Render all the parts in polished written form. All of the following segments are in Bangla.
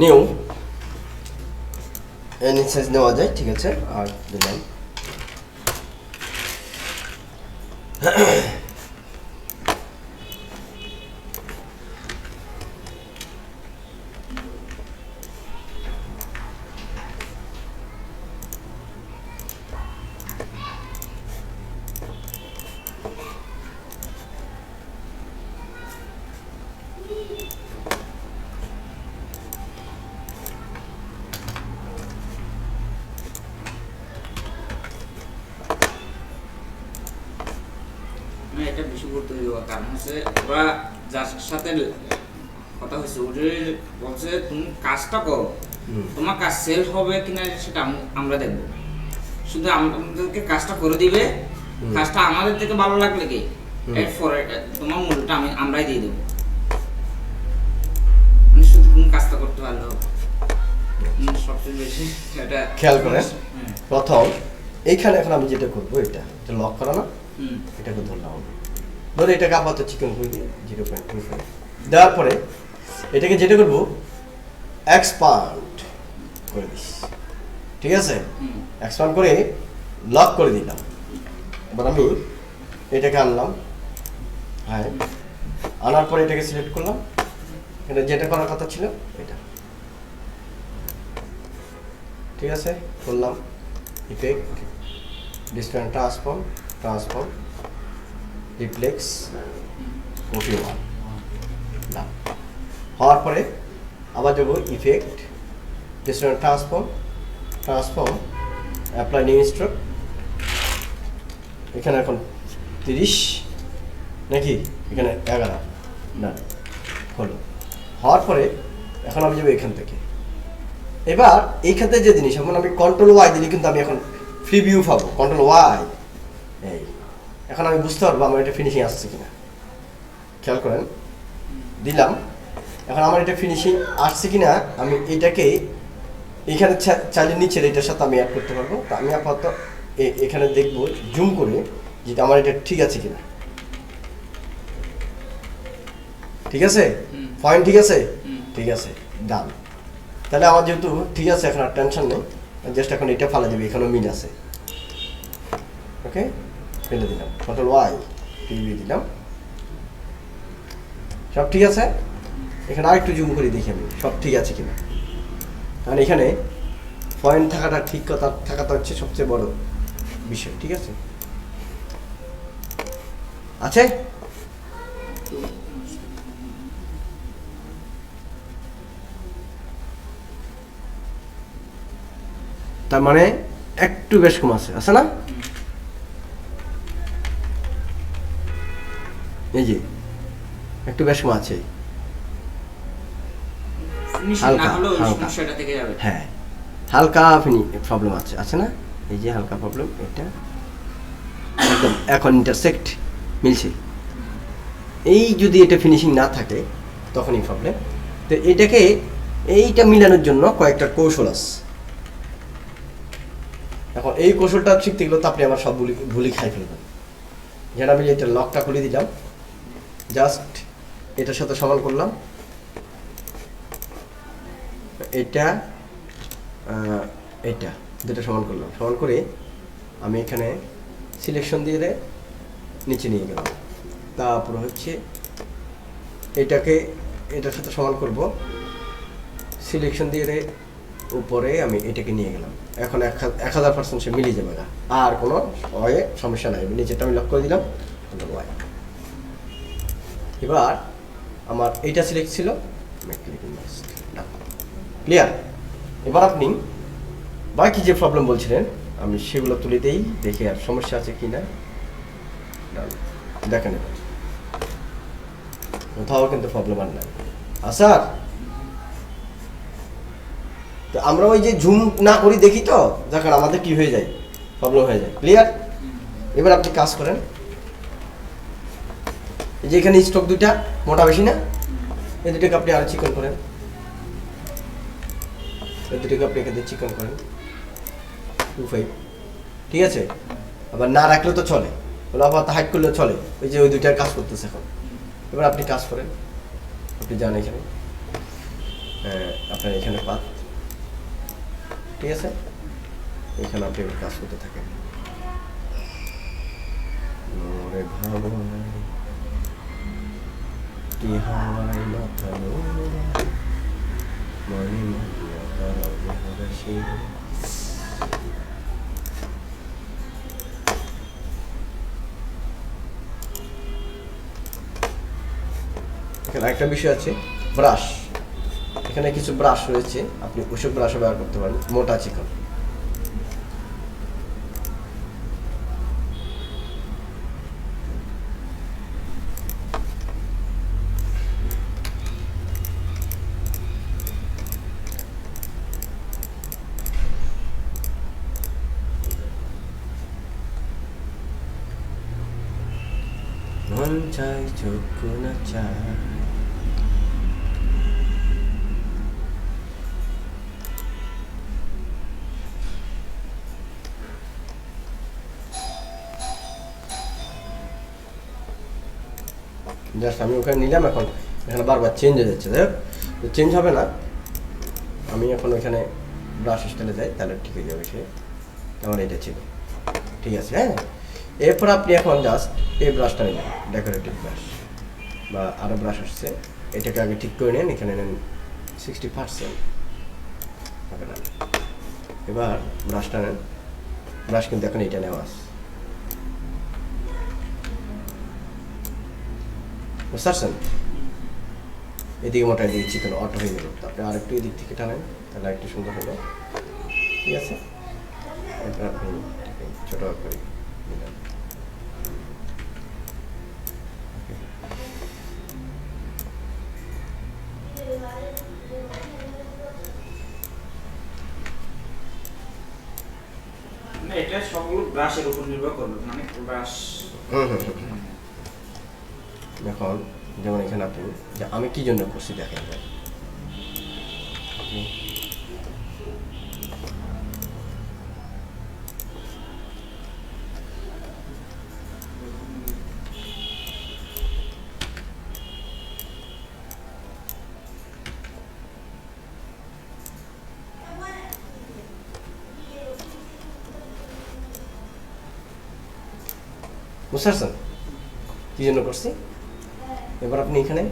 নিউ এনি সাইজ নেওয়া যায়, ঠিক আছে। আর দিলাম এটা বেশি গুরুত্ব দেওয়ার কারণ হচ্ছে ওরা যার সাথে কথা হয়েছে ওদের বলছে তুমি কাজটা করো, তোমার কাজ সেল হবে কিনা সেটা আমরা দেখবো, শুধু আমাদেরকে কাজটা করে দিবে, কাজটা আমাদের থেকে ভালো লাগলে কি এরপরে তোমার মূল্যটা আমরাই দিয়ে দেবো, মানে শুধু তুমি কাজটা করতে পারলে হবে। সবচেয়ে বেশি এটা খেয়াল করেন। প্রথম এইখানে এখন আমি যেটা করবো, এটা লক করা না, এটাকে ধরলাম, ধরে এটাকে আপাতত চিকেন করে দিই 0.25 দেওয়ার পরে এটাকে যেটা করবো এক্সপান্ড করে দিস, ঠিক আছে। এক্সপান্ড করে লক করে দিলাম। এবার আমি এটাকে আনলাম, হ্যাঁ, আনার পরে এটাকে সিলেক্ট করলাম, এটা যেটা করার কথা ছিল এটা, ঠিক আছে। করলাম effect, distance transform, transform, reflex 41 না হওয়ার পরে আবার যাবো effect, distance transform, transform, apply new stroke, এখানে এখন 30 নাকি এখানে 11 না হলো। হওয়ার পরে এখন আমি যাবো এখান থেকে, এবার এইখান থেকে যে জিনিস এখন আমি কন্ট্রোল ওয়াই দিলে কিন্তু আমি এখন ফ্রি ভিউ পাবো, কন্ট্রোল ওয়াই, এই এখন আমি বুঝতে পারবো আমার এটা ফিনিশিং আসছে কিনা। খেয়াল করেন, দিলাম, এখন আমার এটা ফিনিশিং আসছে কিনা আমি এটাকে এইখানে চাইলে নিচের এটার সাথে আমি অ্যাড করতে পারবো। তো আমি আপাতত এখানে দেখবো জুম করে যেটা আমার এটা ঠিক আছে কিনা, ঠিক আছে, পয়েন্ট ঠিক আছে, ঠিক আছে, ডান। তাহলে আমার যেহেতু ঠিক আছে এখন আর টেনশন নেই, জাস্ট এখন এটা ফালা দেবে, এখানেও মিল আছে, ওকে, ফেলে দিলাম, কন্ট্রোল ওয়াই টিভি দিলাম, সব ঠিক আছে। এখানে আরেকটু জুম করে দেখি আমি সব ঠিক আছে কিনা, কারণ এখানে পয়েন্ট থাকাটা ঠিক কথা থাকাটা হচ্ছে সবচেয়ে বড় বিষয়, ঠিক আছে। আছে তার মানে একটু বেশ কম আছে না, এই যে একটু বেশ কম আছে, হালকা হালকা, হ্যাঁ হালকা প্রবলেম আছে না, এই যে হালকা প্রবলেম, এটা একদম এখন ইন্টারসেক্ট মিলছে। এই যদি এটা ফিনিশিং না থাকে তখনই প্রবলেম। তো এটাকে এইটা মিলানোর জন্য কয়েকটা কৌশল আছে। এখন এই কৌশলটা শিখতে গেলে তো আপনি আমার সব ভুলি খাই ফেলবেন। যেন আমি এটা লকটা খুলে দিলাম, জাস্ট এটার সাথে সমান করলাম, এটা এটা দুটো সমান করলাম, সমান করে আমি এখানে সিলেকশন দিয়ে নিচে নিয়ে গেলাম, তারপর হচ্ছে এটাকে এটার সাথে সমান করব, সিলেকশন দিয়ে উপরে আমি এটাকে নিয়ে গেলাম, এখন 1000% সে মিলিয়ে যাবে না, আর কোনো সমস্যা নাই। নিচেটা আমি লক করে দিলাম, এবার আমার এইটা সিলেক্ট ছিল, ক্লিয়ার। এবার আপনি বাকি যে প্রবলেম বলছিলেন আমি সেগুলো তুলে দেই, দেখে আর সমস্যা আছে কি না দেখেন, কোথাও কিন্তু প্রবলেম আর নাই। স্যার তো আমরা ওই যে জুম না করি দেখি তো, দেখেন আমাদের কি হয়ে যায়, প্রবলেম হয়ে যায়, ক্লিয়ার। এবার আপনি কাজ করেন, এই যে এখানে স্টক দুইটা মোটা বেশি না, এই দুটোকে আপনি আরো চিকন করেন, এই দুটোকে আপনি এখানে চিকন করেন 25, ঠিক আছে। আবার না রাখলেও তো চলে, আবার হাইট করলেও চলে, ওই যে ওই দুইটার কাজ করতেছে এখন। এবার আপনি কাজ করেন, আপনি যান এখানে আপনার এখানে পাত, ঠিক আছে, এখানে আপনি কাজ করতে থাকেন। মোরে ভাবনায় কি হাওয়ায় মাথা নোড়ায়, মনে মনে তারা বেহরাশি। এখানে একটা বিষয় আছে, ব্রাশ। এখানে কিছু ব্রাশ রয়েছে, আপনি ওইসব ব্রাশও ব্যবহার করতে পারেন, মোটা চিকন। মন চাই চক্ষু না চাই, জাস্ট আমি ওখানে নিলাম। এখন এখানে বারবার চেঞ্জ হয়ে যাচ্ছে, দেখ চেঞ্জ হবে না। আমি এখন ওইখানে ব্রাশ স্টাইলে যাই, তাহলে ঠিক হয়ে যাবে। সে আমার এটা ছিল, ঠিক আছে। হ্যাঁ, এরপর আপনি এখন জাস্ট এই ব্রাশটা নিলেন, ডেকোরেটিভ ব্রাশ বা আরও ব্রাশ আসছে, এটাকে আগে ঠিক করে নেন। এখানে নেন 60%, হবে না। এবার ব্রাশটা নেন, ব্রাশ কিন্তু এখন এইটা নেওয়া আছে, বুঝতে পারছেন? এদিকে মোটা, এদিকে চিকেন অটো হয়ে গেল। আপনি আরেকটু এদিক থেকে টানেন, তাহলে একটু সুন্দর হলো, ঠিক আছে। এরপর আপনি ছোটো করে নিলেন। এটা সবগুলো ব্রাশের উপর নির্ভর করবে, মানে ব্রাশ। এখন যেমন এখানে আপনি, যে আমি কি জন্য করছি দেখেন, বুঝতে পারছেন কি জন্য করছি? এবার আপনি এখানে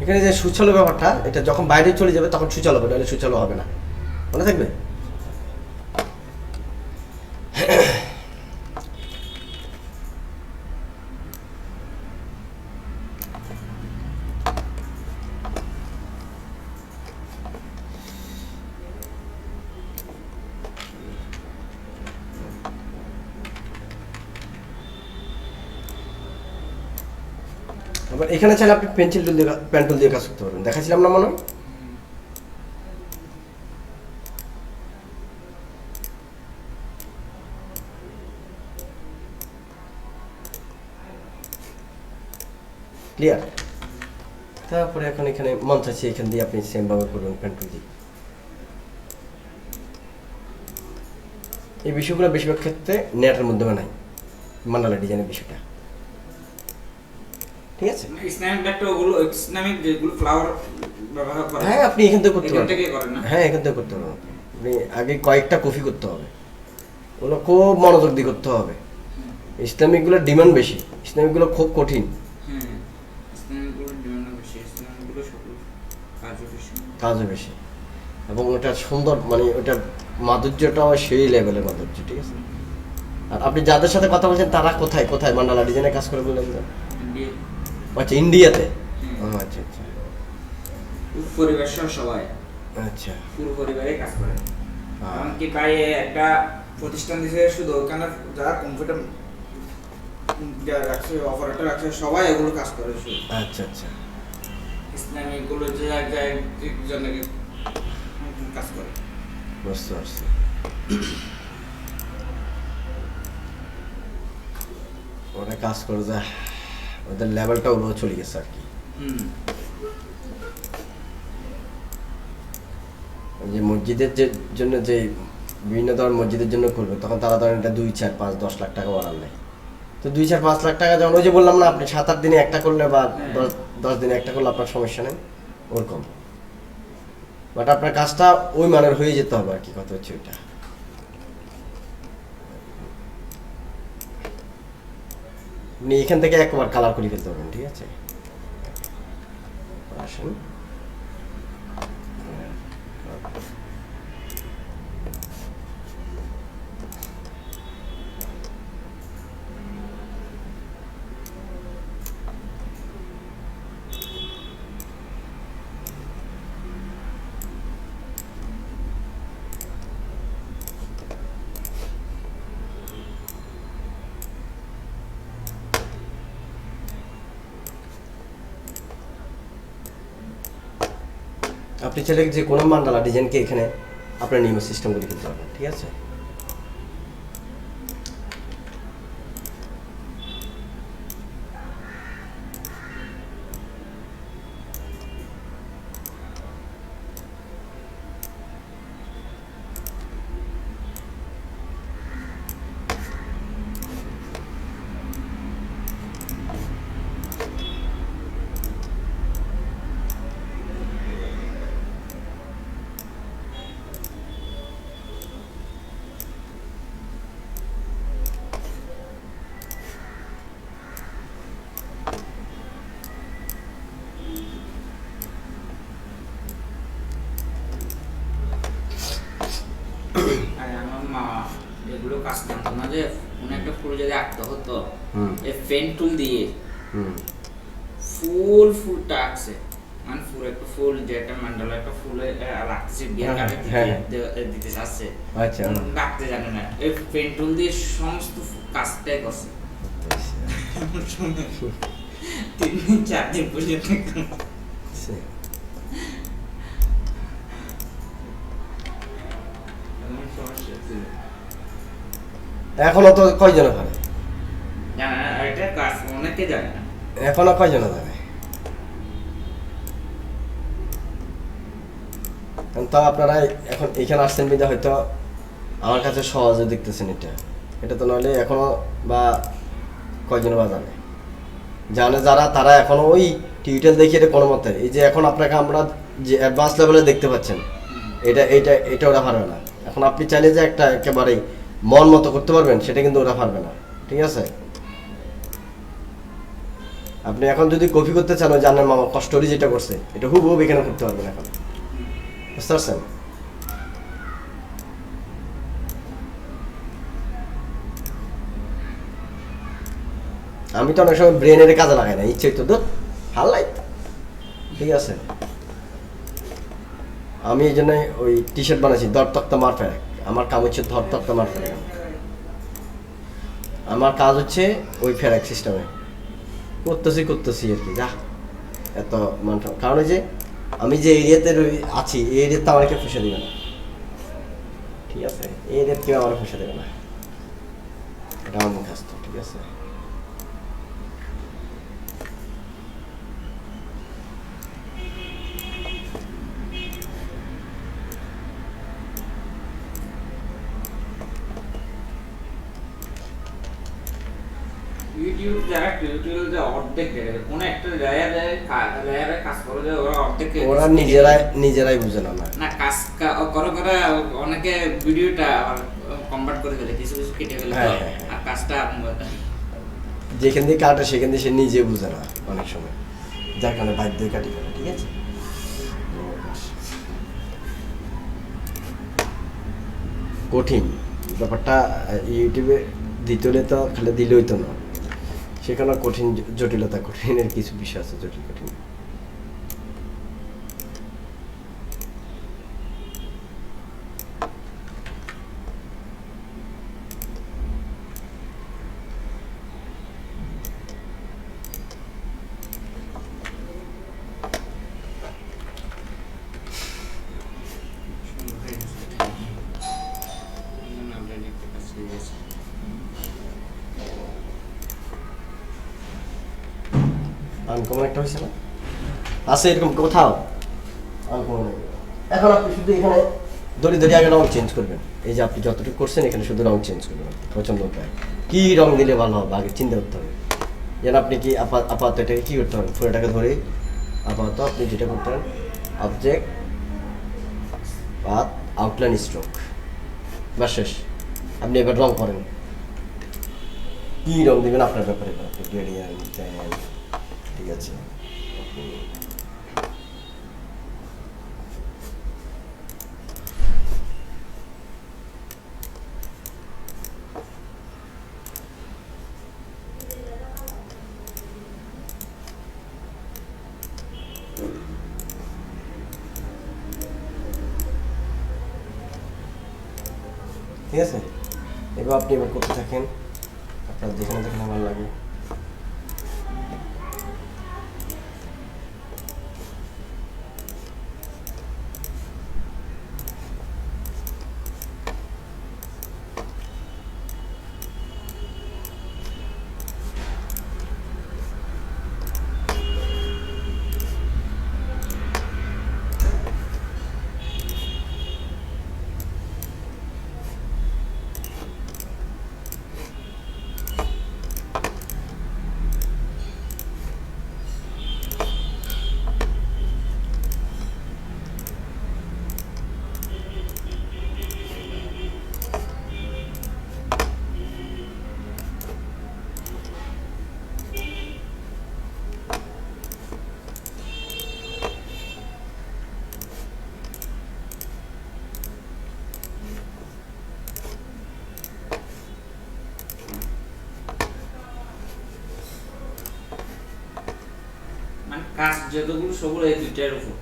এখানে যে সুচালো ব্যাপারটা, এটা যখন বাইরে চলে যাবে তখন সুচালো হবে, নাহলে সুচালো হবে না, মনে থাকবে। আবার এখানে চাইলে আপনি পেন্সিল টুল দিয়ে, পেন টুল দিয়ে কাজ করতে পারবেন, দেখাছিলাম না মনে হয়। ক্লিয়ার? তারপরে এখন এখানে মন চাইছে, এখান দিয়ে আপনি সেমভাবে করবেন পেন টুল দিয়ে। এই বিষয়গুলো বেশিরভাগ ক্ষেত্রে নেটের মধ্যে নাই মান্ডালা ডিজাইনের বিষয়টা, ঠিক আছে? ইসলামিক একটা ওগুলো ইসলামিক যেগুলো ফ্লাওয়ার ব্যবহার করে, হ্যাঁ আপনি এখান থেকে করতে এখান পারবেন। থেকে করেন না? হ্যাঁ এখান থেকে করতে পারবেন। আপনি আগে কয়েকটা কপি করতে হবে, ওগুলো খুব মনোযোগ দিয়ে করতে হবে। ইসলামিকগুলো ডিমান্ড বেশি, ইসলামিকগুলো খুব কঠিন, হ্যাঁ ইসলামিকগুলো ডিমান্ড বেশি, ইসলামিকগুলো সকল কাজও বেশি। কাজও বেশি, এবং ওটা সুন্দর, মানে ওটার মাধুর্যটাও সেই লেভেলের মাধুর্য, ঠিক আছে? আর আপনি যাদের সাথে কথা বলছেন তারা কোথায় কোথায় মান্ডালা ডিজাইনের কাজ করে বললেন যে? ইন্ডিয়া আচ্ছা ইন্ডিয়াতে। ও হ্যাঁ। আচ্ছা আচ্ছা পুরো পরিবার সহ সবাই, আচ্ছা। পুরো পরিবারে কাজ করে। হ্যাঁ। এমনকি ভাই একটা প্রতিষ্ঠান দিয়েছে শুধু ওখানে যারা কম্পিউটার যারা রাখছে, অপারেটর রাখছে, সবাই এগুলো কাজ করে শুধু। আচ্ছা আচ্ছা ইসলামিকগুলো যে জায়গায় জনে কাজ করে। বুঝতে পারছি। ওরা কাজ করে যায়, ওদের লেভেলটা ওগুলো চলে গেছে আর কি। ওই যে মসজিদের যে জন্য যে বিভিন্ন ধরনের মসজিদের জন্য করবে, তখন তারা ধরেন এটা 2, 4, 5, 10 লাখ টাকা বাড়ান নেয়। তো 2, 4, 5 লাখ টাকা যখন, ওই যে বললাম না আপনি 7-8 দিনে একটা করলে বা 10 দিনে একটা করলে আপনার সমস্যা নেই, ওরকম। বাট আপনার কাজটা ওই মানের হয়ে যেতে হবে আর কি, কথা হচ্ছে ওইটা। আপনি এখান থেকে একবার কালার করে ফেলতে পারবেন, ঠিক আছে? আসুন আপনি চাইলে যে কোনো মান্ডালা ডিজাইনকে এখানে আপনার নিয়ম সিস্টেম করে ফেলতে পারবেন, ঠিক আছে? আর আমার মা এগুলো কাজ জানতো না যে কোনো একটা ফুল যদি আঁকতে হতো, এই পেন টুল দিয়ে ফুলটা আঁকছে, মানে ফুল একটা ফুল যেটা মান্ডালা একটা ফুলে রাখছে বিয়ের কার্ডে দিতে চাচ্ছে, আচ্ছা আঁকতে জানে না, এই পেন টুল দিয়ে সমস্ত কাজটাই করছে। 3-4 দিন পর্যন্ত এখনো তো কয়জন পারে? জানে না, এটা কাজ অনেকে জানে না। এখনো কয়জন জানে? তো আপনারা এখন এখানে আসছেন বিধা হয়তো আমার কাছে সহজে দেখতেছেন এটা, এটা তো নইলে এখনো বা কয়জন বা জানে, জানে যারা তারা এখনো ওই টিউটোরিয়াল দেখে এটা কোনো মতে, এই যে এখন আপনাকে আমরা যে অ্যাডভান্স লেভেলে দেখতে পাচ্ছেন, এটা ওরা পারবে না। এখন আপনি চাইলে যে একটা একেবারেই মন মতো করতে পারবেন, সেটা কিন্তু ওরা পারবে না, ঠিক আছে? আপনি এখন যদি কপি করতে চান, ওই জানেন মামা কষ্টরি যেটা করছে, এটা হুবহু এখানে করতে পারবেন এখন, বুঝতে পারছেন? আমি তো অনেক সময় ব্রেনের কাজে লাগাই না, ইচ্ছে তো হাল্লাই, ঠিক আছে? আমি এই জন্য ওই টি শার্ট বানাইছি ধর তক্তা মার ফেরে, আমার কাজ হচ্ছে ধর তক্তা মার ফেরে, আমার কাজ হচ্ছে ওই ফেরাক সিস্টেমে করতেছি আর কি। যা এত মানুষ, কারণ ওই যে আমি যে এরিয়াতে আছি, এই এরিয়াতে আমার কেউ পয়সা দেবে না, ঠিক আছে? এই এরিয়াতে কেউ আমার পয়সা দেবে না, এটা আমার মুখস্থ, ঠিক আছে? ভিডিও যারা টিউটোরিয়াল যে অর্ধেক দেখে কোন একটা লেয়ারে কাজ করে যে ওরা অর্ধেক ওরা নিজেরাই বুঝে না না কাজ করে করে অনেকে ভিডিওটা কনভার্ট করে ফেলে কিছু কিছু কেটে ফেলে তো, আর কাজটা যেখান দিয়ে কাটে সেখান দিয়ে সে নিজে বুঝে না অনেক সময়, যার কারণে বাধ্য হয়ে কাটি ফেলে। ঠিক আছে, কঠিন ব্যাপারটা ইউটিউবে দিতে হলে তো খালি দিলেই তো না, সেখানে কঠিন জটিলতা, কঠিনের কিছু বিষয় আছে জটিল কঠিন। আনকমন একটা হয়েছে না, আছে এরকম কোথাও আনকমন। এখন আপনি শুধু এখানে ধরে ধরে আগে রং চেঞ্জ করবেন, এই যে আপনি যতটুকু করছেন এখানে শুধু রং চেঞ্জ করবেন পছন্দ উপায়, কী রং দিলে ভালো হবে আগে চিন্তা করতে হবে। যেন আপনি কি আপাতত এটাকে কী করতে হবে, ফুলটাকে ধরে আপাতত আপনি যেটা করতে পারেন অবজেক্ট পাথ আউটলাইন স্ট্রোক, বা শেষ। আপনি এবার রং করেন, কী রং দেবেন আপনার ব্যাপারে, আপনি গ্রেডিয়েন্ট দেন। ঠিক আছে, ঠিক আছে। এবার আপনি এবার করতে থাকেন আপনার যেখানে যেখানে আমার লাগে। মানে কাজ যতগুলো সবগুলো এই দুইটার উপর।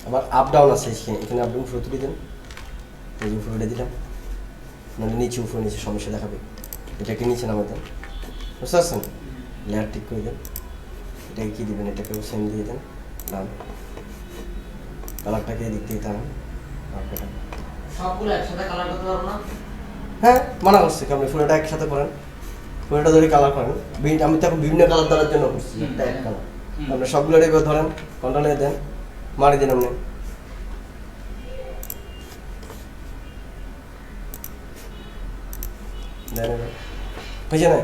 আবার আপ ডাউন আছে এখানে, আপনি উপরে তুলে দেন, এই যে উপরে দিলাম, মানে নিচে উপরে নিচে সমস্যা দেখাবে, এটাকে নিচে নামা দেন, বুঝতে পারছেন? লেয়ার ঠিক করে দেন, এটাকে কী দেবেন, এটাকেও সেম দিয়ে দেন, ডান কালারটাকে এদিক দিয়ে টান। সবগুলো একসাথে কালার করতে পারবো না? হ্যাঁ, মানা করছে আপনি ফুলটা একসাথে করেন, ফুলটা ধরে কালার করেন। আমি তো এখন বিভিন্ন কালার দেওয়ার জন্য করছি, একটা এক কালার। আপনি সবগুলো এবার ধরেন, কন্ট্রোলে দেন, মারি দিন আপনি। হয়েছে না?